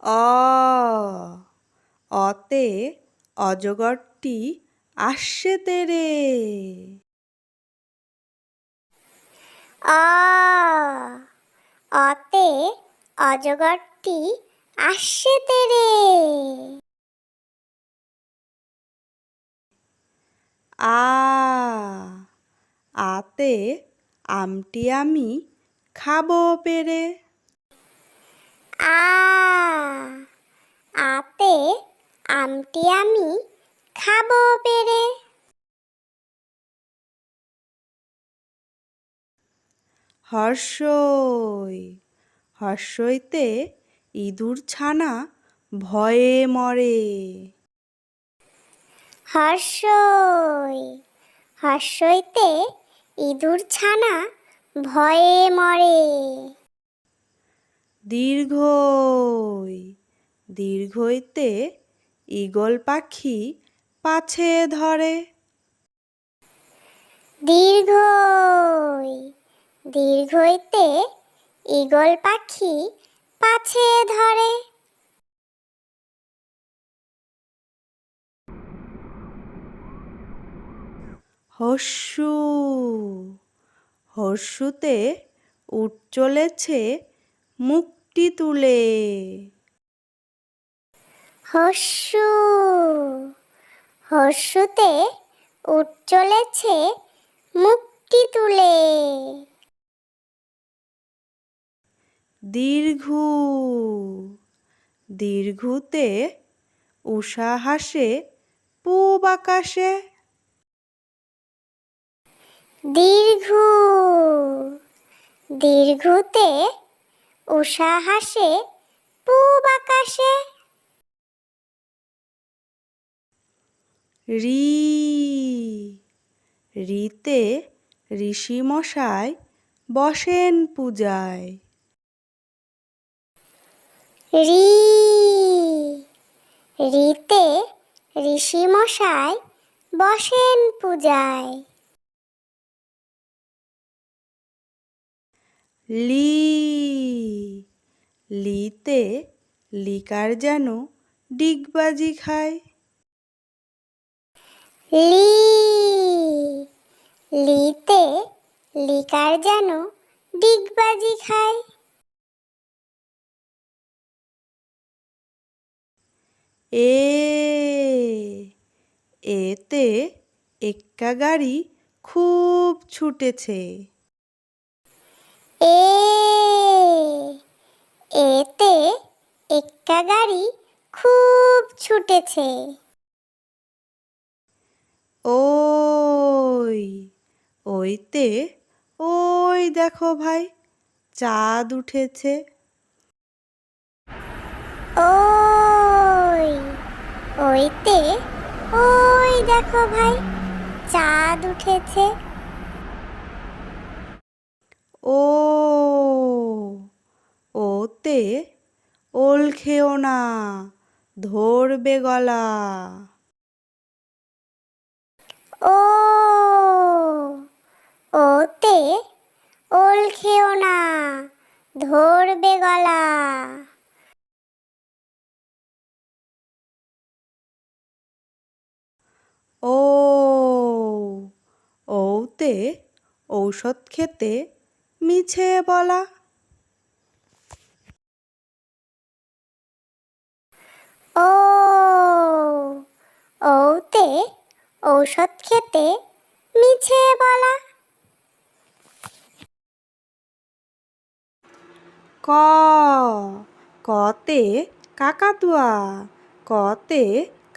অ অতে অজগরটি আসছে তেরে। অ অতে অজগরটি আসছে তেরে। আ আতে আমটি আমি খাবো পেরে। আ আতে আমটি আমি খাবো পেরে। হর্ষই হর্ষইতে ইঁদুর ছানা ভয়ে মরে। হর্ষই হর্ষইতে ইঁদুর ছানা ভয়ে মরে। দীর্ঘই দীর্ঘইতে ঈগল পাখি পাছে ধরে। দীর্ঘই দীর্ঘইতে ঈগল পাখি পাছে ধরে। হস্যু হস্যুতে উট চলেছে মুখটি তুলে। হস্যু হস্যুতে উট চলেছে মুখটি তুলে। দীর্ঘু দীর্ঘুতে উষা হাসে পূব আকাশে। দীর্ঘু দীর্ঘুতে উষা হাসে পূব আকাশে। রি রিতে ঋষি মশাই বসেন পূজায়। রি রিতে ঋষি মশাই বসেন পূজায়। লি লিতে লিকার যেন ডিগবাজি খায়। লি লিতে লিকার যেন ডিগবাজি খায়। এ এতে এক্কা গাড়ি খুব ছুটেছে। এ এতে এক্কা গাড়ি খুব ছুটেছে। ওই ওইতে ওই দেখো ভাই চাঁদ উঠেছে। ওই ওইতে ওই দেখো ভাই চাঁদ উঠেছে। ও ওতে ওল খেও না ধরবে গলা। ও ওতে ওল খেও না ধরবে গলা। ও ওতে ঔষধ খেতে মিছে বলা। ও ওতে ঔষধ খেতে মিছে বলা। ক কতে কাকাতুয়া কতে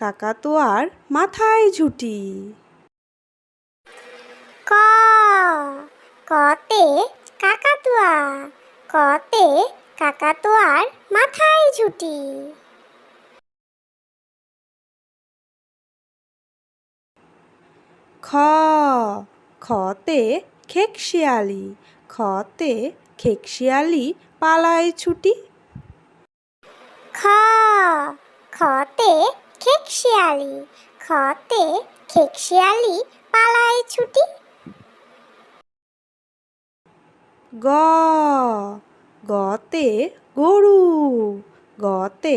কাকাতুয়ার মাথায় ঝুঁটি। ক কতে কাকাতুয়া কতে কাকাতুয়ার মাথায় ঝুঁটি। খ খতে খেকশিয়ালি খতে খেকশিয়ালি পালায় ছুটি। খ খতে খেকশিয়ালি খতে খেকশিয়ালি পালায় ছুটি। গ গতে গরু গতে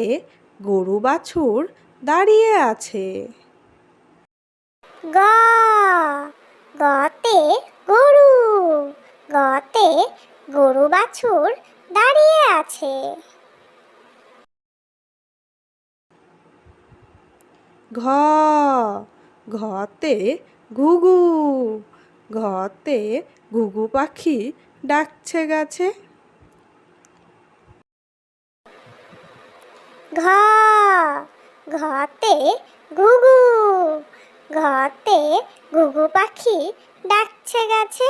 গরু বাছুর দাঁড়িয়ে আছে। গ গতে গরু, গতে গরু বাছুর দাঁড়িয়ে আছে। ঘ ঘতে ঘুঘু, ঘতে ঘুঘু পাখি ডাকছে গাছে। ঘ ঘতে ঘুঘু, ঘতে ঘুঘু পাখি ডাকছে গাছে।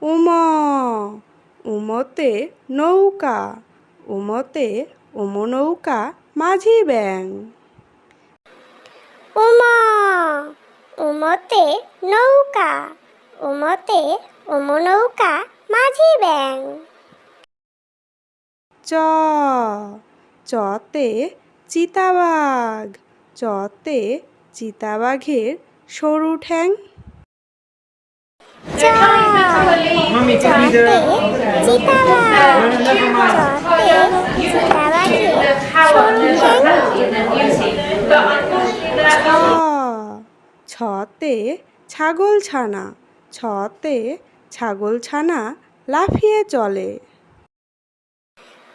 উম উমতে নৌকা, উমতে নৌকা মাঝি ব্যাং। উমা উমতে নৌকা, উমতে নৌকা মাঝি ব্যাং। চ চতে চিতাবাঘ, চতে চিতাবাঘের সরু ঠ্যাং। চ চতে চিতাবাঘ, চতে চিতাবাঘের সরু ঠ্যাং। ছতে ছাগলছানা, ছতে ছাগলছানা লাফিয়ে চলে।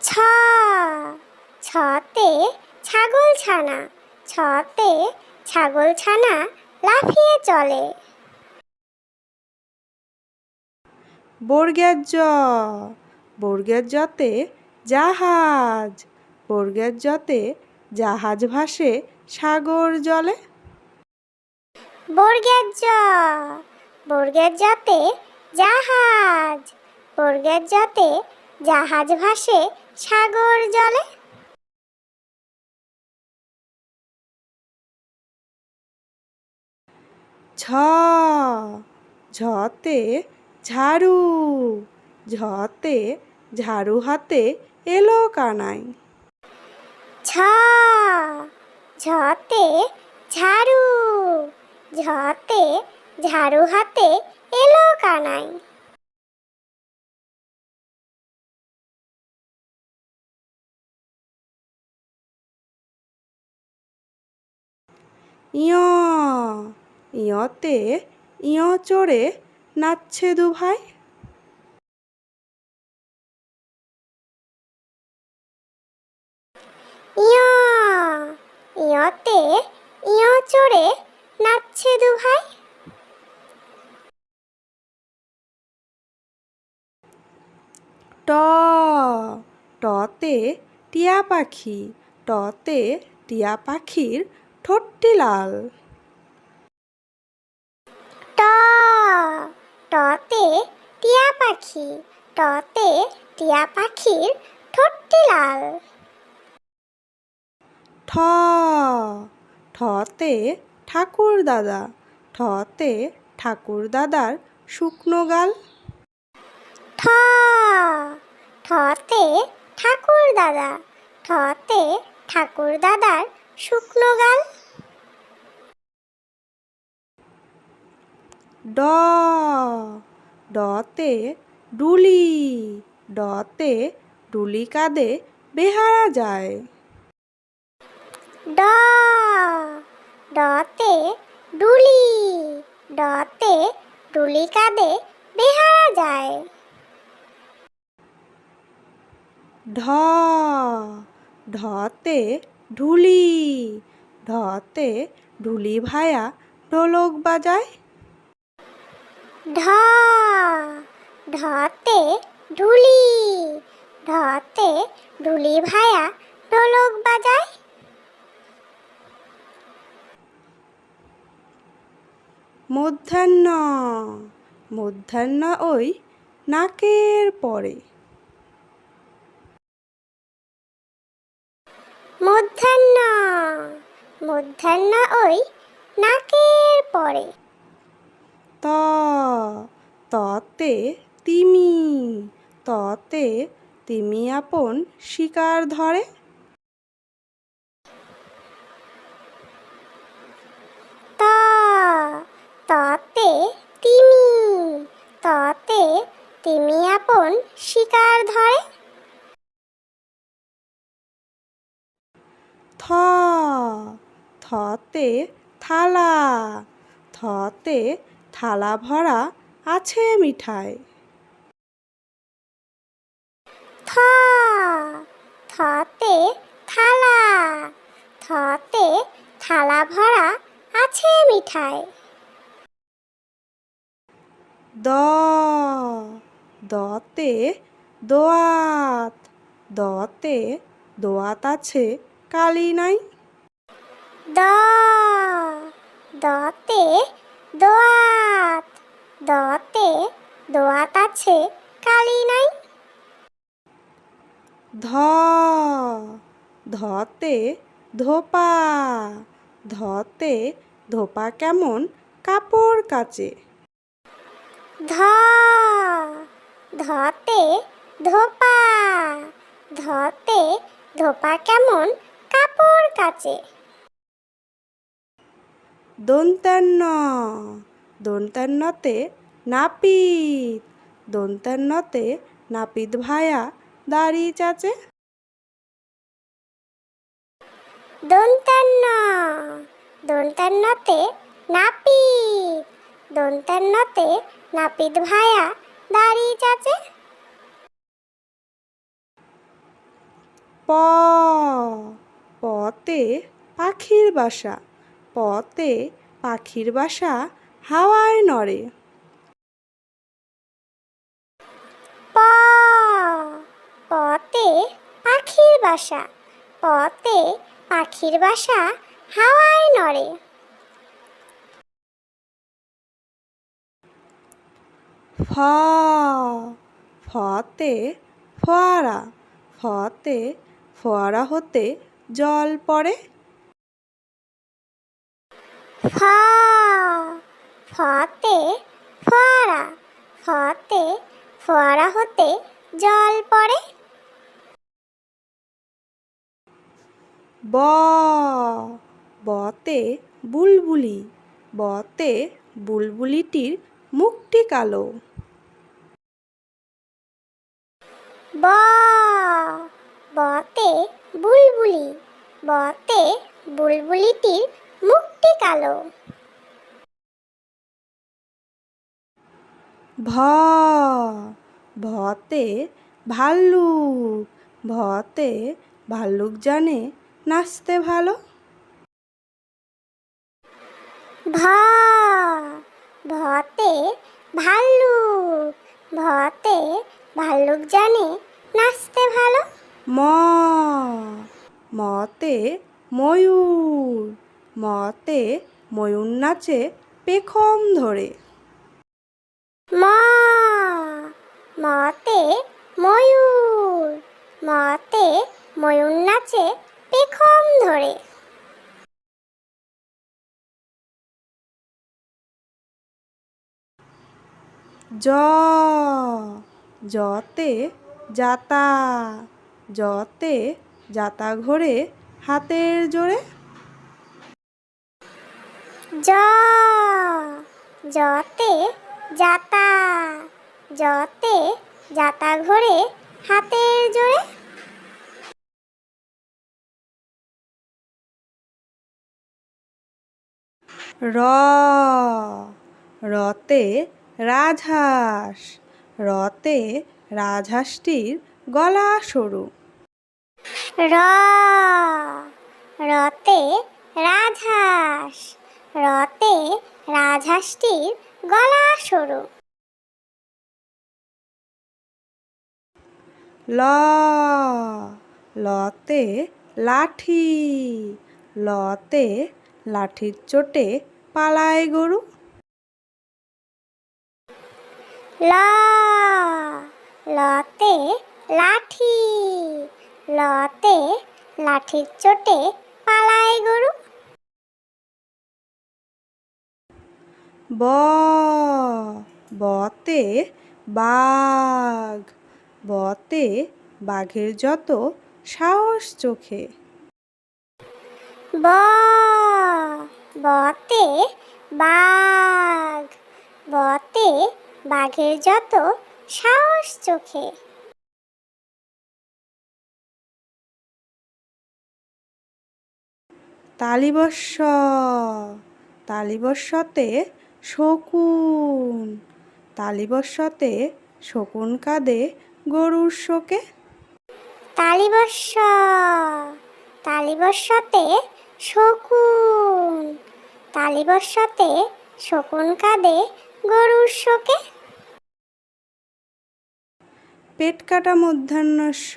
ছ ছতে ছাগলছানা, ছতে ছাগলছানা লাফিয়ে চলে। বর্গের জ বর্গের জতে জাহাজ, বর্গের জতে জাহাজ ভাসে সাগর জলে। বর্গের জ বর্গের জতে জাহাজ, বর্গের জতে জাহাজ ভাসে সাগর জলে। ঝ ঝতে ঝাড়ু, ঝতে ঝাড়ু হাতে এলো কানাই। ঝ ঝতে ঝাড়ু, ঝতে ঝাড়ু হাতে এলো কানাই। ইয় ইয়তে ইয় চড়ে নাচছে দুভাই। ইয় ইয়তে ইয় চড়ে নাচছে দুভাই। ট টতে টিয়া পাখি, টতে টিয়া পাখির ঠোঁটটি লাল। ট টতে টিয়া পাখি, টতে টিয়া পাখির ঠোঁটটি লাল। ঠ ঠতে ঠাকুর দাদা, ঠতে ঠাকুর দাদার শুকনো গাল। ঠ ঠতে ঠাকুর দাদা, ঠতে ঠাকুর দাদার শুকনো গাল। ড ডতে ডুলি, ডতে ডুলি কাঁধে বেহারা যায়। ড ডতে ডুলি, ডতে ডুলি কাঁধে বেহারা যায়। ঢ ঢতে ঢুলি, ঢতে ঢুলি ভায়া ঢোলক বাজায়। ঢ ঢতে ঢুলি, ঢতে ঢুলি ভায়া ঢোলক বাজায়। মধ্যাহ্ন মধ্যাহ্ন ওই নাকের পরে। মধ্যাহ্ন মধ্যাহ্ন ওই নাকের পরে। ত ততে তিমি, ততে তিমি আপন শিকার ধরে। ত ততে তিমি, ততে তিমি আপন কেমন শিকার ধরে? থ থতে থালা, থতে থালা ভরা আছে মিঠাই। থ থতে থালা, থতে থালা ভরা আছে মিঠাই। দ দতে দোয়াত, দতে দোয়াত আছে কালি নাই। দ দতে দোয়াত, দতে দোয়াত আছে কালি নাই। ধ ধতে ধোপা, ধতে ধোপা কেমন কাপড় কাচে। ধ ধতে ধোপা, ধতে ধোপা কেমন কাপড় কাচে। দন্তান্ন দন্তান্নতে নাপিত, দন্তান্নতে নাপিত ভায়া দাড়ি চাচে। দন্তান্ন দন্তান্নতে নাপিত, দন্তান্নতে নাপিত ভায়া দাড়ি চাচে। প পতে পাখির বাসা, পতে পাখির বাসা হাওয়ায় নড়ে। প পতে পাখির বাসা, পতে পাখির বাসা হাওয়ায় নড়ে। ফ ফতে ফোয়ারা, ফতে ফোয়ারা হতে জল পড়ে। ফ ফতে ফোয়ারা, ফতে ফোয়ারা হতে জল পড়ে। ব বতে বুলবুলি, বতে বুলবুলিটির মুখটি কালো। ব বতে বুলবুলি, বতে বুলবুলিটির মুখটি কালো। ভ ভতে ভাল্লুক, ভতে ভাল্লুক জানে নাচতে ভালো। ভ ভতে ভাল্লুক, ভতে ভাল্লুক জানে নাচতে ভালো। ম মতে ময়ূর, মতে ময়ূর নাচে পেখম ধরে। ম মতে ময়ূর, মতে ময়ূর নাচে পেখম ধরে। জ জতে যাতা, জতে যাতা ঘোরে হাতের জোরে। জ জতে যাতা, জতে যাতা ঘোরে হাতের জোরে। র রতে রাজহাঁস, রতে রাজহাঁসটির গলা সরু। র রতে রাজহাঁস, রতে রাজহাঁসটির গলা সরু। ল লতে লাঠি, লতে লাঠির চোটে পালায় গরু। ল লতে লাঠি, লতে লাঠির চোটে পালায় গরু। ব বতে বাঘ, বতে বাঘের যত সাহস চোখে। ব বতে বাঘ, বতে বাঘের যত সাহস চোখে। তালিবস্য, তালিবস্যতে শকুন, তালিবস্যতে শকুন কাঁদে গরুর শোকে। তালিবস্য, তালিবস্যতে শকুন, তালিবস্যতে শকুন কাঁদে গরুর শোকে। পেট কাটা মধ্যাহ্নস্য,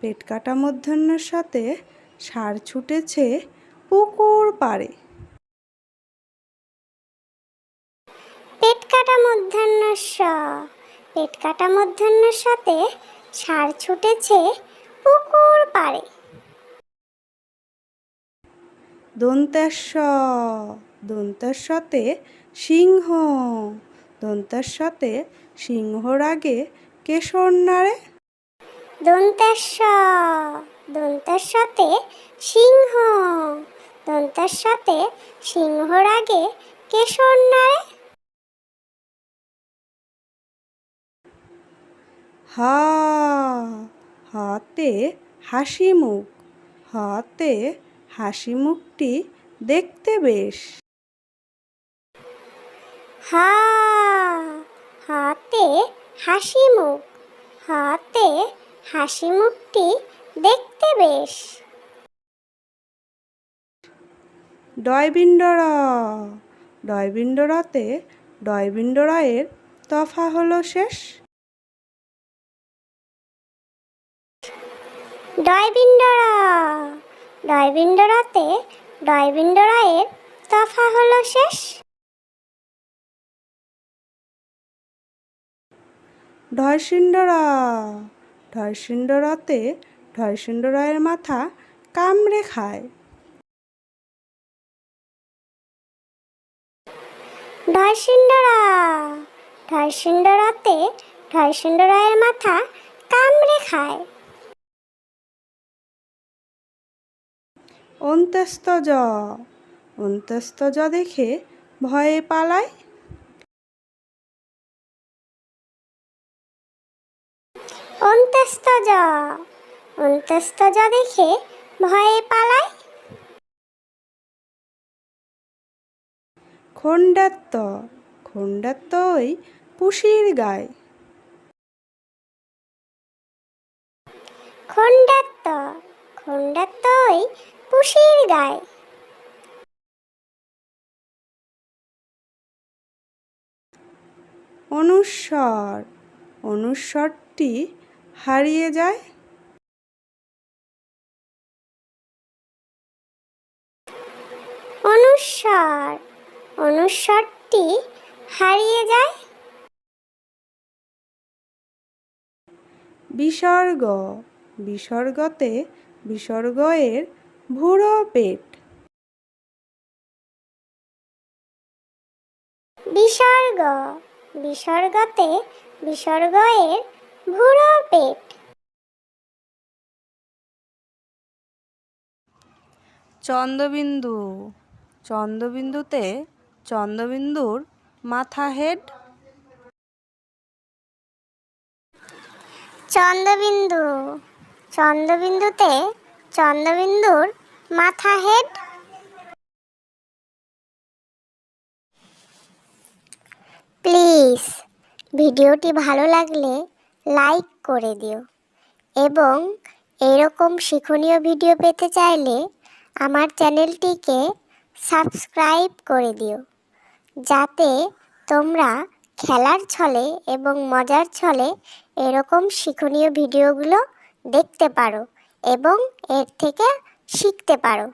পেট কাটা মধ্যাহ্নস্যতে ষাঁড় ছুটেছে পুকুর পাড়ে। পেট কাটা মধ্যাহ্নস্য, পেট কাটা মধ্যাহ্নস্যতে ষাঁড় ছুটেছে পুকুর পাড়ে। দন্তেশ্ব, দন্তেশ্বতে সিংহ, দন্তেশ্বতে সিংহর আগে কেশর নাড়ে। দন্তেশ্ব, দন্তেশ্বতে সিংহ, দন্তেশ্বতে সিংহর আগে কেশর নাড়ে। হা, হাতে হাসি মুখ, হাতে হাসি মুখটি দেখতে বেশ। হা, হাতে হাসি মুখ, হাতে হাসি মুখটি দেখতে বেশ। ডয়বিন্ডর, ডয়বিন্ডরতে ডয়বিন্ডরায়ের তফা হলো শেষ। ডয়বিন্ডরা, ডয়বিন্ডরাতে ডয়বিন্ডরায়ের তফা হলো শেষ। ঢয়সিন্ডরা, ঢয়সিন্ডরাতে ঢয়সিন্ডরায়ের মাথা কামড়ে খায়। ঢয়সিন্ডরা, ঢয়সিন্ডরাতে ঢয়সিন্ডরায়ের মাথা কামড়ে খায়। অন্ত্যস্তজ, অন্ত্যস্তজ দেখে ভয়ে পালায়। অন্ত্যস্তজ, অন্ত্যস্তজ দেখে ভয়ে পালায়। খণ্ডাত্ত, খণ্ডাত্ত ওই পুষির গায়। খণ্ডাত্ত, খণ্ডাত্ত ওই পুষির গায়। অনুস্বর, অনুস্বরটি হারিয়ে যায়। অনুস্বর, অনুস্বরটি হারিয়ে যায়। বিসর্গ, বিসর্গতে বিসর্গয়ের ভুরো পেট। বিসর্গ, বিসর্গতে বিসর্গয়ের ভুরো পেট। চন্দ্রবিন্দু, চন্দ্রবিন্দুতে চন্দ্রবিন্দুর মাথা হেড। চন্দ্রবিন্দু, চন্দ্রবিন্দুতে চন্দ্রবিন্দুর মাথা হেড। প্লিজ ভিডিওটি ভালো লাগলে লাইক করে দিও এবং এরকম শিক্ষণীয় ভিডিও পেতে চাইলে আমার চ্যানেলটিকে সাবস্ক্রাইব করে দিও, যাতে তোমরা খেলার ছলে এবং মজার ছলে এরকম শিক্ষণীয় ভিডিওগুলো দেখতে পারো এবং এর থেকে শিখতে পারো।